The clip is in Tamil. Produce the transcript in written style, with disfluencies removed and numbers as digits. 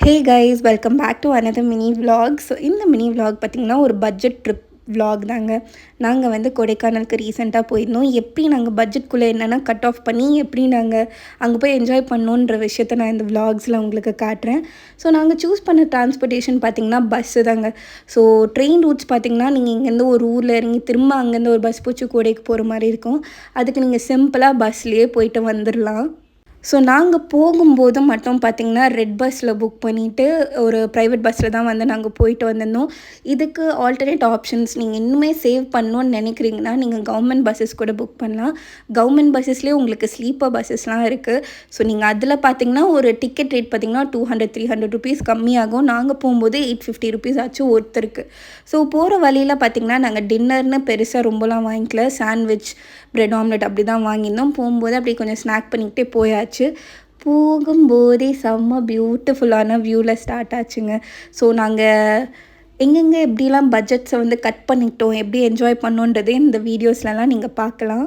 Hey guys, welcome back to another mini vlog. So இந்த மினி vlog பார்த்திங்கன்னா ஒரு பட்ஜெட் ட்ரிப் vlog தாங்க. நாங்கள் வந்து கொடைக்கானலுக்கு ரீசெண்டாக போயிருந்தோம். எப்படி நாங்கள் பட்ஜெட்குள்ளே என்னென்னா கட் ஆஃப் பண்ணி எப்படி நாங்கள் அங்கே போய் என்ஜாய் பண்ணோன்ற விஷயத்த நான் இந்த vlogsல உங்களுக்கு காட்டுறேன். ஸோ நாங்கள் சூஸ் பண்ண டிரான்ஸ்போர்ட்டேஷன் பார்த்திங்கன்னா பஸ்ஸு தாங்க. ஸோ ட்ரெயின் ரூட்ஸ் பார்த்திங்கன்னா நீங்கள் இங்கேருந்து ஒரு ஊரில் இறங்கி திரும்ப அங்கேருந்து ஒரு பஸ் பிடிச்சி கோடைக்கு போகிற மாதிரி இருக்கும். அதுக்கு நீங்கள் சிம்பிளாக பஸ்லேயே போயிட்டு வந்துடலாம். ஸோ நாங்கள் போகும்போது மட்டும் பார்த்திங்கன்னா ரெட் பஸ்ஸில் புக் பண்ணிவிட்டு ஒரு ப்ரைவேட் பஸ்ஸில் தான் வந்து நாங்கள் போயிட்டு வந்திருந்தோம். இதுக்கு ஆல்டர்னேட் ஆப்ஷன்ஸ் நீங்கள் இன்னுமே சேவ் பண்ணணுன்னு நினைக்கிறீங்கன்னா நீங்கள் கவர்மெண்ட் பஸ்ஸஸ் கூட புக் பண்ணலாம். கவர்மெண்ட் பஸ்ஸஸ்லேயே உங்களுக்கு ஸ்லீப்பர் பஸ்ஸஸ்லாம் இருக்குது. ஸோ நீங்கள் அதில் பார்த்திங்கன்னா ஒரு டிக்கெட் ரேட் பார்த்திங்கன்னா 200-300 ருபீஸ் கம்மியாகும். நாங்கள் போகும்போது 850 ருபீஸ் ஆச்சு ஒருத்தருக்கு. ஸோ போகிற வழியில் பார்த்திங்கன்னா நாங்கள் டின்னர்னு பெருசாக ரொம்பலாம் வாங்கிக்கல. சாண்ட்விச், பிரெட் ஆம்லெட் அப்படி தான் வாங்கியிருந்தோம். போகும்போது அப்படியே கொஞ்சம் ஸ்நாக் பண்ணிக்கிட்டே போயாச்சு. போகும்போதே செம்ம பியூட்டிஃபுல்லான வியூவில் ஸ்டார்ட் ஆச்சுங்க. ஸோ நாங்கள் எங்கெங்கே எப்படிலாம் பட்ஜெட்ஸை வந்து கட் பண்ணிக்கிட்டோம், எப்படி என்ஜாய் பண்ணோன்றதே இந்த வீடியோஸ்லலாம் நீங்கள் பார்க்கலாம்.